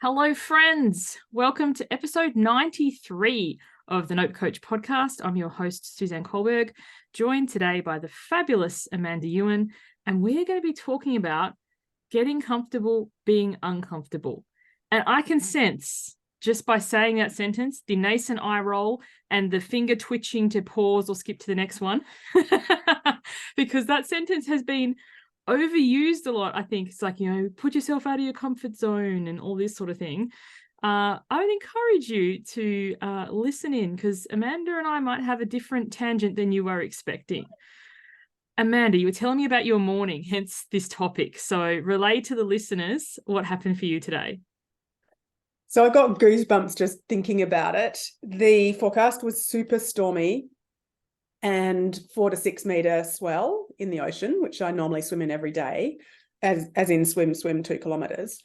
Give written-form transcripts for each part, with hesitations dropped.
Hello, friends. Welcome to episode 93 of the Nope Coach podcast. I'm your host, Suzanne Culberg, joined today by the fabulous Amanda Ewin, and we're going to be talking about getting comfortable being uncomfortable. And I can sense, just by saying that sentence, the nascent eye roll and the finger twitching to pause or skip to the next one, because that sentence has been overused a lot. I think it's like, put yourself out of your comfort zone and all this sort of thing. I would encourage you to listen in, because Amanda and I might have a different tangent than you were expecting. Amanda, you were telling me about your morning, hence this topic. So relay to the listeners what happened for you today. So I got goosebumps just thinking about it. The forecast was super stormy and 4 to 6 meter swell in the ocean, which I normally swim in every day, as in swim 2 kilometers.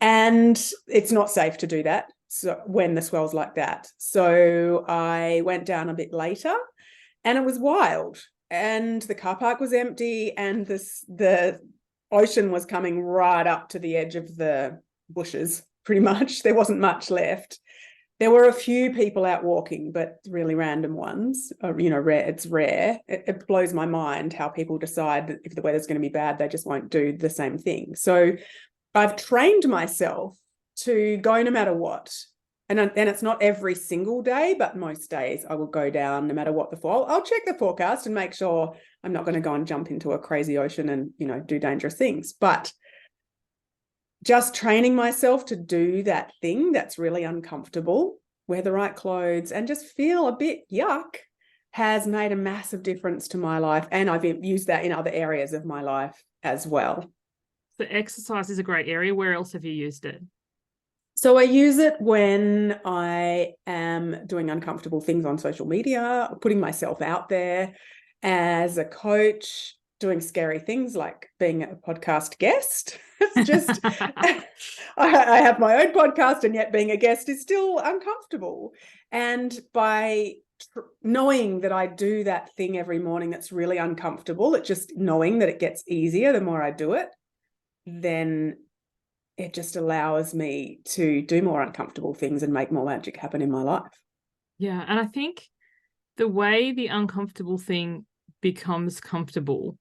And it's not safe to do that when the swell's like that. So I went down a bit later and it was wild. And the car park was empty and the ocean was coming right up to the edge of the bushes, pretty much. There wasn't much left. There were a few people out walking, but really random ones. Rare. It's rare. It blows my mind how people decide that if the weather's going to be bad, they just won't do the same thing. So I've trained myself to go no matter what. And it's not every single day, but most days I will go down no matter what the fall. I'll check the forecast and make sure I'm not going to go and jump into a crazy ocean and, do dangerous things. But just training myself to do that thing that's really uncomfortable, wear the right clothes, and just feel a bit yuck has made a massive difference to my life. And I've used that in other areas of my life as well. So exercise is a great area. Where else have you used it? So I use it when I am doing uncomfortable things on social media, putting myself out there as a coach, doing scary things like being a podcast guest. It's just, I have my own podcast, and yet being a guest is still uncomfortable. And by knowing that I do that thing every morning that's really uncomfortable, it's just knowing that it gets easier the more I do it, then it just allows me to do more uncomfortable things and make more magic happen in my life. Yeah. And I think the way the uncomfortable thing becomes comfortable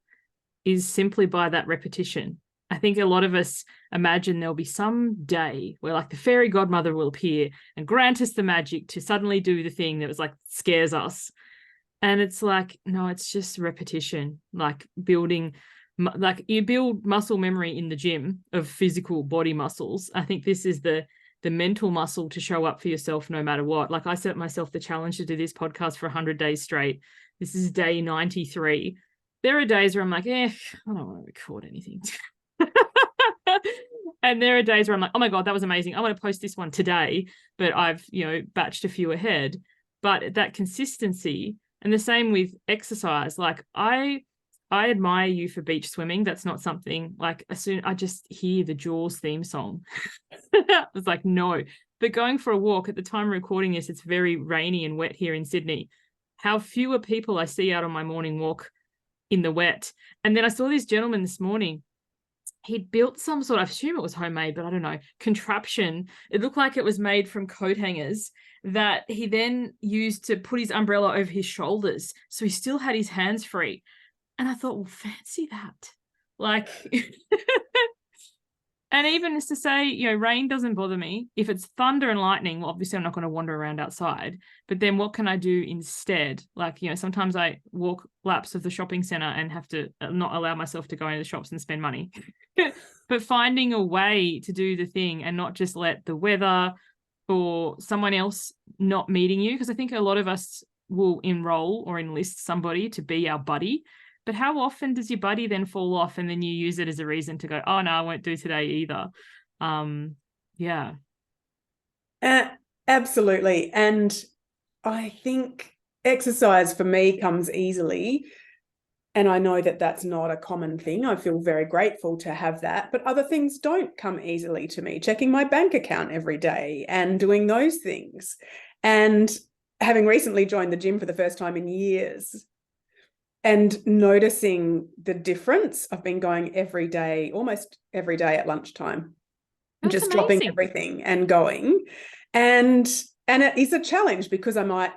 is simply by that repetition. I think a lot of us imagine there'll be some day where like the fairy godmother will appear and grant us the magic to suddenly do the thing that was like scares us. And it's like, no, it's just repetition, like building, like you build muscle memory in the gym of physical body muscles. I think this is the mental muscle to show up for yourself no matter what. Like I set myself the challenge to do this podcast for 100 days straight. This is day 93. There are days where I'm like, I don't want to record anything. And there are days where I'm like, oh my God, that was amazing. I want to post this one today, but I've, batched a few ahead. But that consistency, and the same with exercise, like I admire you for beach swimming. That's not something like as soon I just hear the Jaws theme song. I was like, no. But going for a walk at the time of recording this, it's very rainy and wet here in Sydney. How fewer people I see out on my morning walk in the wet. And then I saw this gentleman this morning. He'd built some sort of, I assume it was homemade, but I don't know, contraption. It looked like it was made from coat hangers that he then used to put his umbrella over his shoulders. So he still had his hands free. And I thought, well, fancy that. Like, and even as to say, rain doesn't bother me. If it's thunder and lightning, well, obviously I'm not going to wander around outside. But then what can I do instead? Like, sometimes I walk laps of the shopping center and have to not allow myself to go into the shops and spend money. But finding a way to do the thing and not just let the weather or someone else not meeting you. Because I think a lot of us will enroll or enlist somebody to be our buddy. But how often does your buddy then fall off and then you use it as a reason to go, oh, no, I won't do today either? Yeah. Absolutely. And I think exercise for me comes easily. And I know that that's not a common thing. I feel very grateful to have that. But other things don't come easily to me. Checking my bank account every day and doing those things. And having recently joined the gym for the first time in years, and noticing the difference. I've been going every day, almost every day at lunchtime. That's just dropping amazing. everything and going. And it is a challenge because I might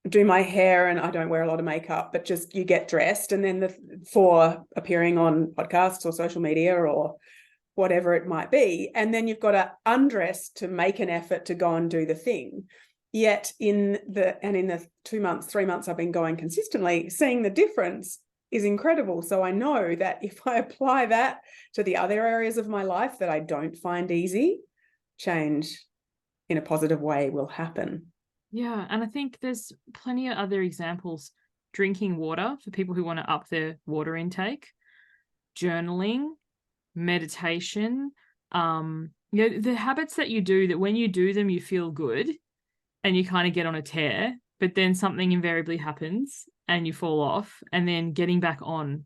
do my hair and I don't wear a lot of makeup, but just you get dressed and then for appearing on podcasts or social media or whatever it might be. And then you've got to undress to make an effort to go and do the thing. Yet in the 2 months, 3 months I've been going consistently, seeing the difference is incredible. So I know that if I apply that to the other areas of my life that I don't find easy, change in a positive way will happen. Yeah. And I think there's plenty of other examples. Drinking water for people who want to up their water intake, journaling, meditation, the habits that you do that when you do them, you feel good and you kind of get on a tear, but then something invariably happens and you fall off, and then getting back on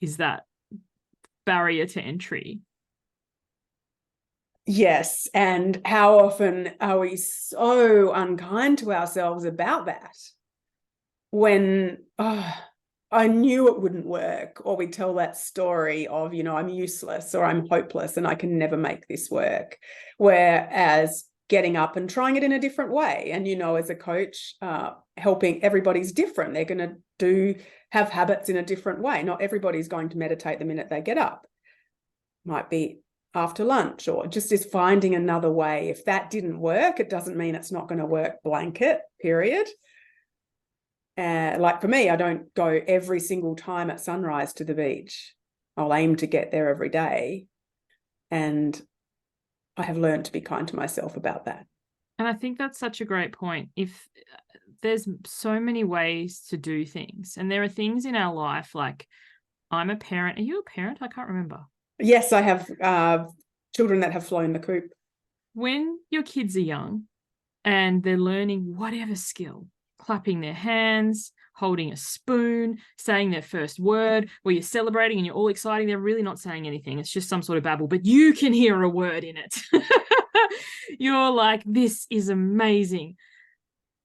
is that barrier to entry. Yes. And how often are we so unkind to ourselves about that? When I knew it wouldn't work, or we tell that story of, I'm useless or I'm hopeless and I can never make this work. Whereas getting up and trying it in a different way. And, as a coach, helping, everybody's different. They're going to have habits in a different way. Not everybody's going to meditate the minute they get up. Might be after lunch, or just is finding another way. If that didn't work, it doesn't mean it's not going to work, blanket, period. Like for me, I don't go every single time at sunrise to the beach. I'll aim to get there every day. And I have learned to be kind to myself about that. And I think that's such a great point. If there's so many ways to do things, and there are things in our life, like I'm a parent. Are you a parent? I can't remember. Yes, I have children that have flown the coop. When your kids are young and they're learning whatever skill, clapping their hands, holding a spoon, saying their first word, where you're celebrating and you're all excited, they're really not saying anything. It's just some sort of babble, but you can hear a word in it. You're like, this is amazing.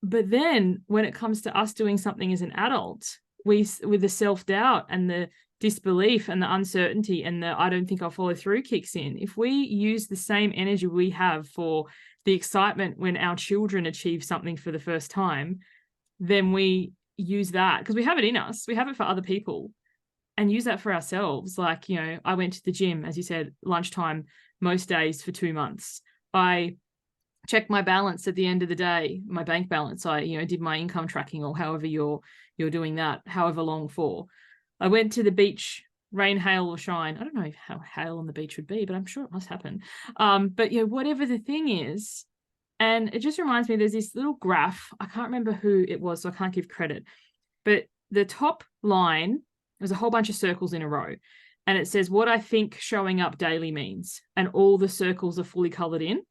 But then when it comes to us doing something as an adult, with the self-doubt and the disbelief and the uncertainty and the I don't think I'll follow through kicks in. If we use the same energy we have for the excitement when our children achieve something for the first time, then we use that because we have it in us. We have it for other people and use that for ourselves. Like, I went to the gym, as you said, lunchtime most days for 2 months. I checked my balance at the end of the day, my bank balance. I, did my income tracking, or however you're doing that, however long for. I went to the beach, rain, hail, or shine. I don't know how hail on the beach would be, but I'm sure it must happen. But whatever the thing is, and it just reminds me, there's this little graph. I can't remember who it was, so I can't give credit. But the top line, there's a whole bunch of circles in a row. And it says what I think showing up daily means. And all the circles are fully colored in.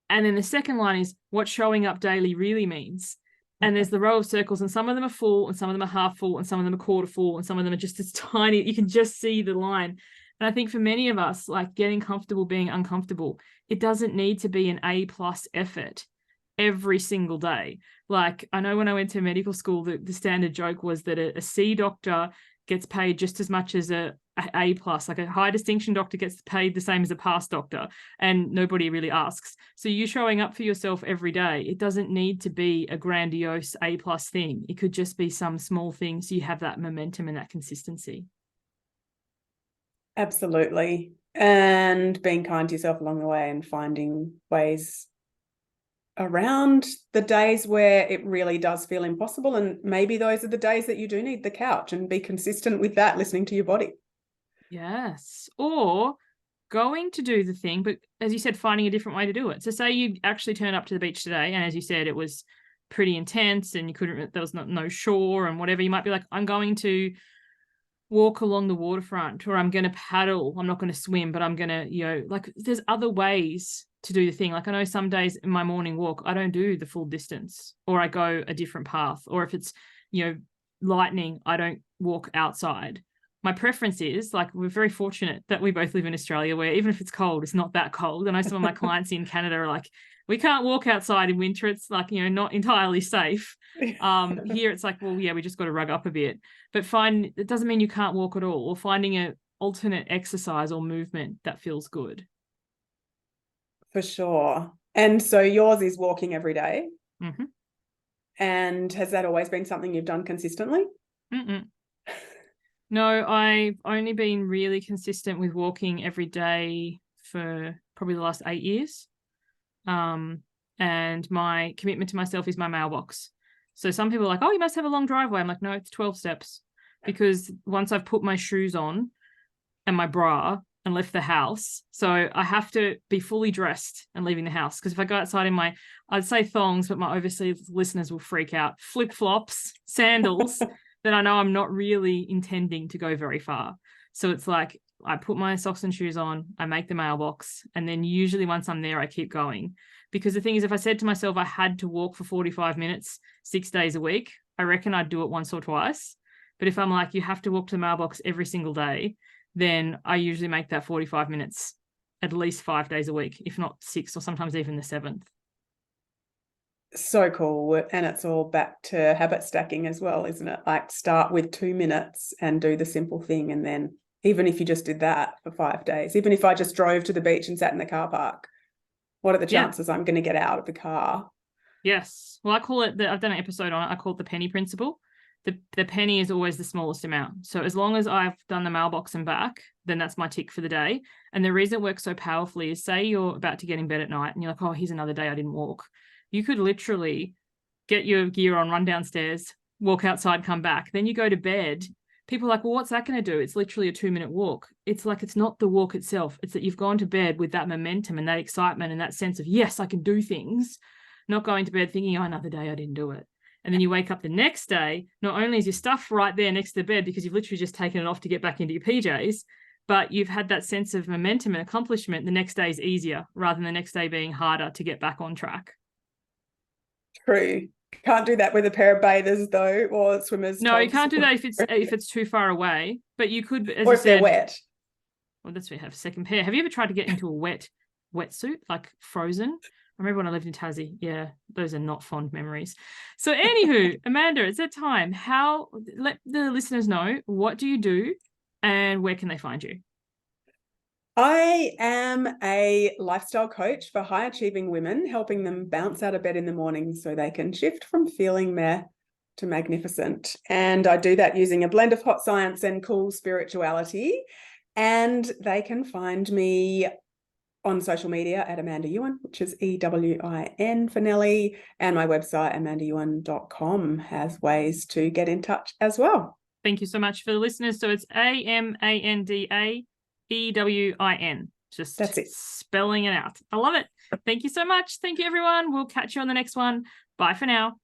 And then the second line is what showing up daily really means. And there's the row of circles, and some of them are full, and some of them are half full, and some of them are quarter full, and some of them are just as tiny. You can just see the line. And I think for many of us, like getting comfortable being uncomfortable, it doesn't need to be an A+ effort every single day. Like I know when I went to medical school, the standard joke was that a C doctor gets paid just as much as a A+, like a high distinction doctor gets paid the same as a pass doctor, and nobody really asks. So you showing up for yourself every day, it doesn't need to be a grandiose A+ thing. It could just be some small thing, so you have that momentum and that consistency. Absolutely. And being kind to yourself along the way and finding ways around the days where it really does feel impossible. And maybe those are the days that you do need the couch, and be consistent with that, listening to your body. Yes. Or going to do the thing, but as you said, finding a different way to do it. So say you actually turn up to the beach today, and as you said, it was pretty intense and there was no shore and whatever. You might be like, I'm going to walk along the waterfront, or I'm going to paddle. I'm not going to swim, but I'm going to, like there's other ways to do the thing. Like I know some days in my morning walk, I don't do the full distance, or I go a different path. Or if it's, lightning, I don't walk outside. My preference is, like, we're very fortunate that we both live in Australia, where even if it's cold, it's not that cold. I know some of my clients in Canada are like, we can't walk outside in winter. It's like, not entirely safe. Here it's like, well, yeah, we just got to rug up a bit. But it doesn't mean you can't walk at all, or finding an alternate exercise or movement that feels good. For sure. And so yours is walking every day. Mm-hmm. And has that always been something you've done consistently? Mm-mm. No, I've only been really consistent with walking every day for probably the last 8 years. And my commitment to myself is my mailbox. So some people are like, oh, you must have a long driveway. I'm like, no, it's 12 steps. Because once I've put my shoes on and my bra and left the house, so I have to be fully dressed and leaving the house. Because if I go outside in my, I'd say thongs, but my overseas listeners will freak out, flip-flops, sandals, then I know I'm not really intending to go very far. So it's like I put my socks and shoes on, I make the mailbox, and then usually once I'm there, I keep going. Because the thing is, if I said to myself I had to walk for 45 minutes 6 days a week, I reckon I'd do it once or twice. But if I'm like, you have to walk to the mailbox every single day, then I usually make that 45 minutes at least 5 days a week, if not 6, or sometimes even the 7th. So cool. And it's all back to habit stacking as well, isn't it? Like start with 2 minutes and do the simple thing. And then even if you just did that for 5 days, even if I just drove to the beach and sat in the car park, what are the chances I'm going to get out of the car? Yes. Well, I call it, I've done an episode on it, I call it the penny principle. The penny is always the smallest amount. So as long as I've done the mailbox and back, then that's my tick for the day. And the reason it works so powerfully is, say you're about to get in bed at night and you're like, oh, here's another day I didn't walk. You could literally get your gear on, run downstairs, walk outside, come back. Then you go to bed. People are like, well, what's that going to do? It's literally a 2-minute walk. It's like, it's not the walk itself. It's that you've gone to bed with that momentum and that excitement and that sense of, yes, I can do things, not going to bed thinking, oh, another day I didn't do it. And then you wake up the next day, not only is your stuff right there next to the bed because you've literally just taken it off to get back into your PJs, but you've had that sense of momentum and accomplishment. The next day is easier rather than the next day being harder to get back on track. True. Can't do that with a pair of bathers though, or swimmers. No, you can't do that if it's too far away. But you could, as or you if they're said, wet. Well, that's why we have a second pair. Have you ever tried to get into a wetsuit, like Frozen? I remember when I lived in Tassie. Yeah, those are not fond memories. So anywho, Amanda, it's that time. Let the listeners know, what do you do and where can they find you? I am a lifestyle coach for high achieving women, helping them bounce out of bed in the morning so they can shift from feeling meh to magnificent. And I do that using a blend of hot science and cool spirituality. And they can find me on social media at Amanda Ewin, which is EWIN for Nelly, and my website, amandaewin.com, has ways to get in touch as well. Thank you so much for the listeners. So it's AMANDAEWIN. Just That's it. Spelling it out. I love it. Thank you so much. Thank you, everyone. We'll catch you on the next one. Bye for now.